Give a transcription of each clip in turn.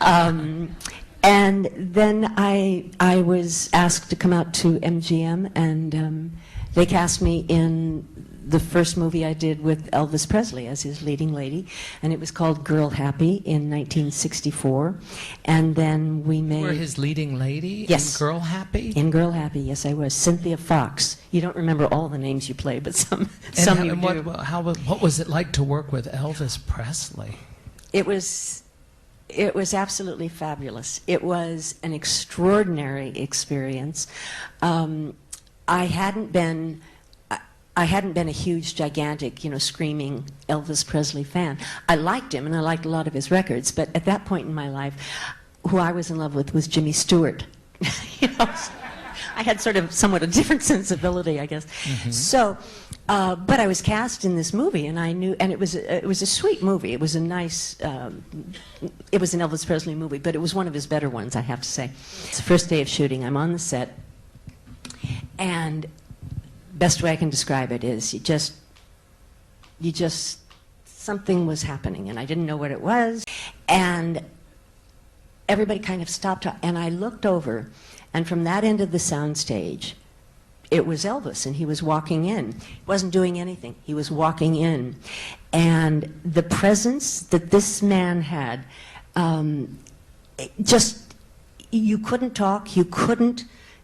And then I was asked to come out to MGM, and they cast me in the first movie I did with Elvis Presley as his leading lady, and it was called Girl Happy in 1964. And then we made... You were his leading lady? Yes. In Girl Happy? In Girl Happy, yes, I was. Cynthia Fox. You don't remember all the names you play, but some you do. What was it like to work with Elvis Presley? It was absolutely fabulous. It was an extraordinary experience. I hadn't been a huge, gigantic, screaming Elvis Presley fan. I liked him, and I liked a lot of his records, but at that point in my life, who I was in love with was Jimmy Stewart. I had sort of somewhat a different sensibility, I guess. Mm-hmm. So, but I was cast in this movie, and I knew, and it was a sweet movie. It was a nice, it was an Elvis Presley movie, but it was one of his better ones, I have to say. It's the first day of shooting. I'm on the set, and best way I can describe it is you just, something was happening, and I didn't know what it was, and everybody kind of stopped, and I looked over, and from that end of the soundstage, it was Elvis, and he was walking in. He wasn't doing anything. He was walking in, and the presence that this man had, you couldn't talk,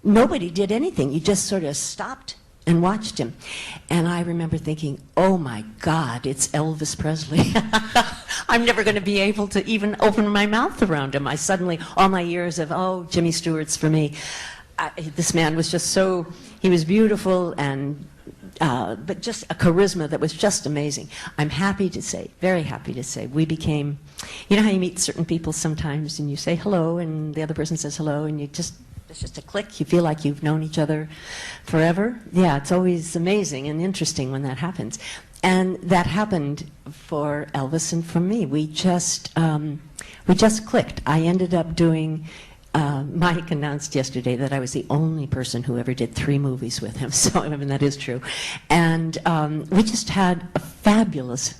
nobody did anything. You just sort of stopped and watched him. And I remember thinking, oh my God, it's Elvis Presley. I'm never going to be able to even open my mouth around him. I suddenly, all my years of, oh, Jimmy Stewart's for me. This man was just so, he was beautiful, and but just a charisma that was just amazing. I'm happy to say, very happy to say, we became, you know how you meet certain people sometimes and you say hello and the other person says hello and you just, it's just a click. You feel like you've known each other forever. Yeah, it's always amazing and interesting when that happens. And that happened for Elvis and for me. We just clicked. I ended up doing, Mike announced yesterday that I was the only person who ever did 3 movies with him. So, I mean, that is true. And we just had a fabulous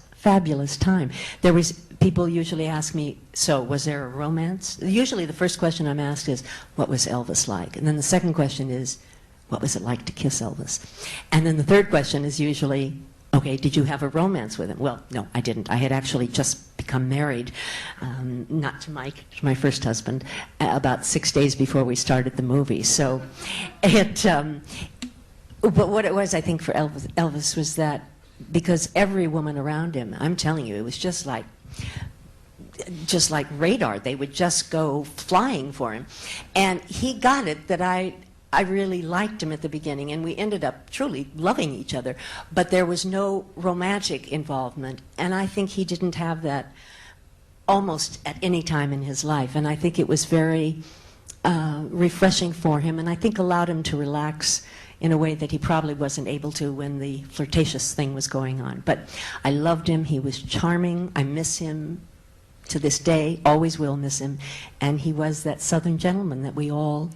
time. There was, people usually ask me, so was there a romance? Usually the first question I'm asked is, what was Elvis like? And then the second question is, what was it like to kiss Elvis? And then the third question is usually, okay, did you have a romance with him? Well, no, I didn't. I had actually just become married, not to Mike, to my first husband, about 6 days before we started the movie. So it, but what it was, I think, for Elvis was that because every woman around him, I'm telling you, it was just like radar. They would just go flying for him. And he got it that I really liked him at the beginning, and we ended up truly loving each other, but there was no romantic involvement, and I think he didn't have that almost at any time in his life, and I think it was very refreshing for him, and I think allowed him to relax in a way that he probably wasn't able to when the flirtatious thing was going on. But I loved him. He was charming. I miss him to this day, always will miss him, and he was that Southern gentleman that we all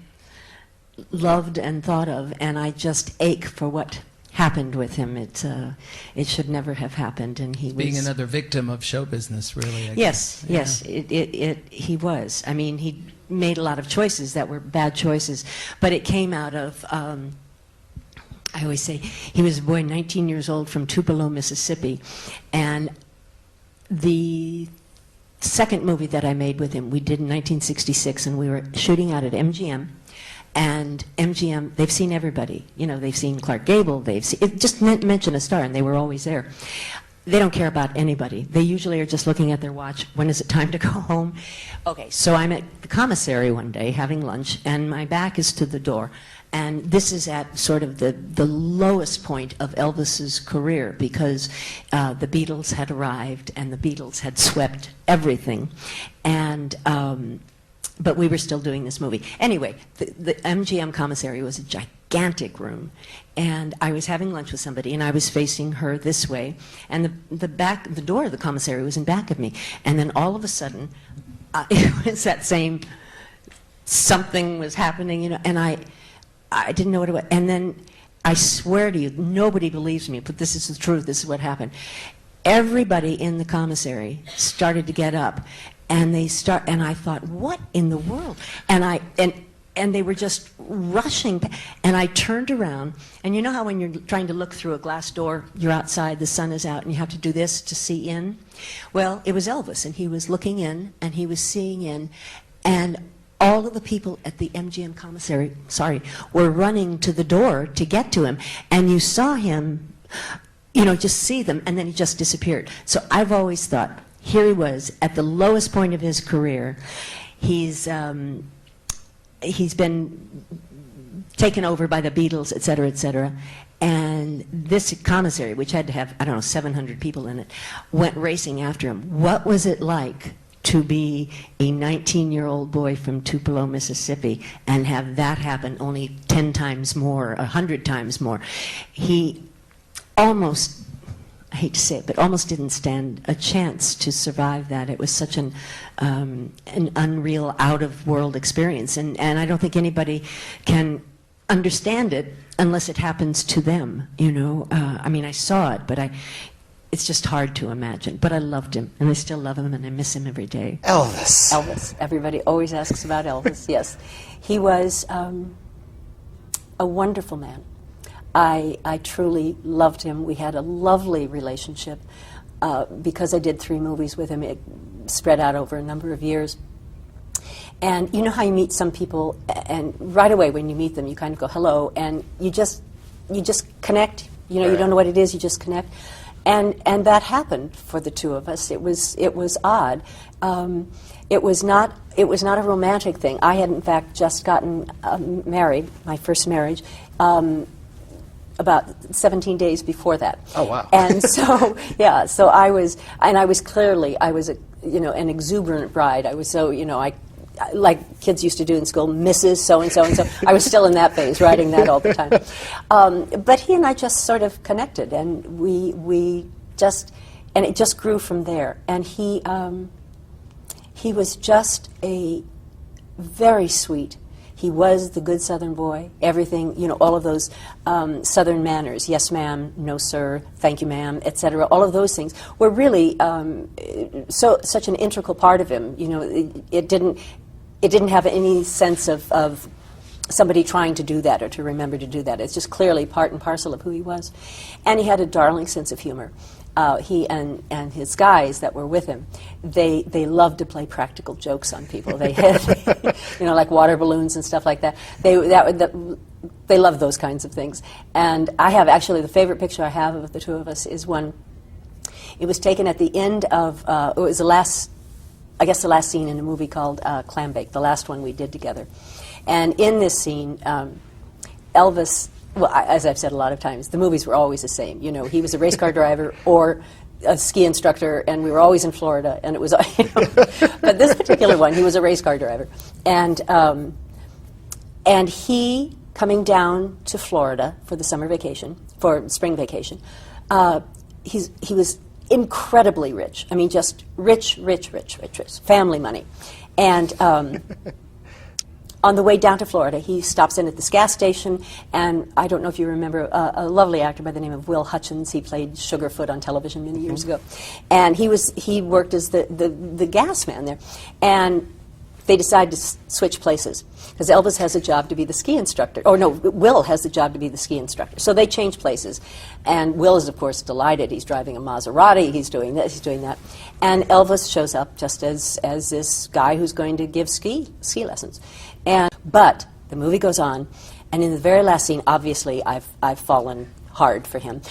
loved and thought of, and I just ache for what happened with him. It should never have happened, and he was being another victim of show business, really. Yes, he was. I mean, he made a lot of choices that were bad choices, but it came out of. I always say he was a boy, 19 years old, from Tupelo, Mississippi, and the second movie that I made with him, we did in 1966, and we were shooting out at MGM. And MGM, they've seen everybody. You know, they've seen Clark Gable, they've seen, just mention a star, and they were always there. They don't care about anybody. They usually are just looking at their watch. When is it time to go home? Okay, so I'm at the commissary one day having lunch, and my back is to the door. And this is at sort of the lowest point of Elvis's career, because the Beatles had arrived, and the Beatles had swept everything. And but we were still doing this movie. Anyway, the MGM commissary was a gigantic room, and I was having lunch with somebody, and I was facing her this way, and the door of the commissary was in back of me, and then all of a sudden, it was that same, something was happening, you know, and I didn't know what it was, and then I swear to you, nobody believes me, but this is the truth, this is what happened. Everybody in the commissary started to get up, and and I thought, what in the world? And they were just rushing, and I turned around, and you know how when you're trying to look through a glass door, you're outside, the sun is out, and you have to do this to see in? Well, it was Elvis, and he was looking in, and he was seeing in, and all of the people at the MGM commissary, were running to the door to get to him, and you saw him, just see them, and then he just disappeared. So I've always thought, here he was at the lowest point of his career. He's been taken over by the Beatles, et cetera, and this commissary, which had to have, 700 people in it, went racing after him. What was it like to be a 19-year-old boy from Tupelo, Mississippi, and have that happen only 10 times more, 100 times more? He almost, I hate to say it, but almost didn't stand a chance to survive that. It was such an unreal, out-of-world experience, and I don't think anybody can understand it unless it happens to them. I saw it, but it's just hard to imagine. But I loved him, and I still love him, and I miss him every day. Elvis. Elvis. Everybody always asks about Elvis. Yes, he was a wonderful man. I truly loved him. We had a lovely relationship. Because I did 3 movies with him, it spread out over a number of years. And you know how you meet some people, and right away when you meet them, you kind of go, hello, and you just connect. You don't know what it is, you just connect. And that happened for the two of us. It was odd. It was not a romantic thing. I had, in fact, just gotten married, my first marriage, about 17 days before that. Oh, wow. And so, yeah, so I was an exuberant bride. I was so, like kids used to do in school, Mrs. So-and-so and so. I was still in that phase, writing that all the time. But he and I just sort of connected, and it just grew from there. And he was just a very sweet. He was the good Southern boy, everything, all of those Southern manners, yes ma'am, no sir, thank you ma'am, etc. All of those things were really such an integral part of him. It didn't have any sense of somebody trying to do that or to remember to do that. It's just clearly part and parcel of who he was. And he had a darling sense of humor. He and his guys that were with him, they loved to play practical jokes on people. They had, like water balloons and stuff like that. They loved those kinds of things. And I have actually the favorite picture I have of the two of us is one. It was taken at the end of it was the last scene in a movie called Clam Bake, the last one we did together. And in this scene, Elvis. Well, as I've said a lot of times, the movies were always the same. He was a race car driver or a ski instructor, and we were always in Florida. And it was, but this particular one, he was a race car driver, and he coming down to Florida for the spring vacation. He was incredibly rich. I mean, just rich, family money, and. On the way down to Florida, he stops in at this gas station, and I don't know if you remember a lovely actor by the name of Will Hutchins. He played Sugarfoot on television many years ago, and he worked as the gas man there, and they decided to switch places because Elvis has a job to be the ski instructor. Oh no, Will has the job to be the ski instructor. So they change places, and Will is of course delighted. He's driving a Maserati. He's doing this. He's doing that, and Elvis shows up just as this guy who's going to give ski lessons. But the movie goes on, and in the very last scene, obviously, I've fallen hard for him.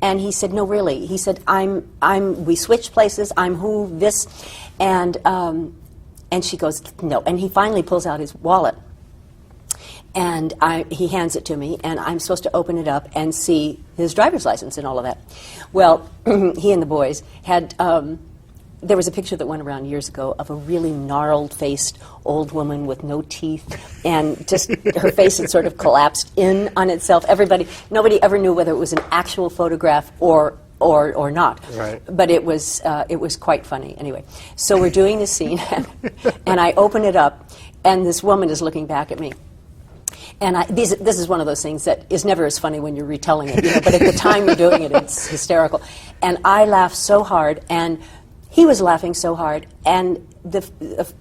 And he said, "No, really." He said, We switched places. I'm who this," and she goes, "No." And he finally pulls out his wallet, and he hands it to me, and I'm supposed to open it up and see his driver's license and all of that. Well, he and the boys had. There was a picture that went around years ago of a really gnarled-faced old woman with no teeth, and just her face had sort of collapsed in on itself. Nobody ever knew whether it was an actual photograph or not. Right. But it was quite funny. Anyway, so we're doing this scene, and I open it up, and this woman is looking back at me. And this is one of those things that is never as funny when you're retelling it, but at the time you're doing it, it's hysterical. And I laughed so hard, and he was laughing so hard, and the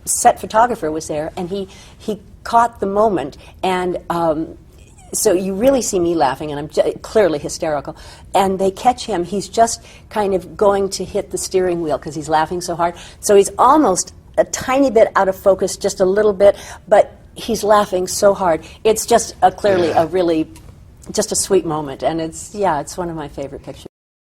set photographer was there, and he caught the moment, and so you really see me laughing, and I'm clearly hysterical. And they catch him. He's just kind of going to hit the steering wheel because he's laughing so hard. So he's almost a tiny bit out of focus, just a little bit, but he's laughing so hard. It's just clearly a really, just a sweet moment. And it's one of my favorite pictures.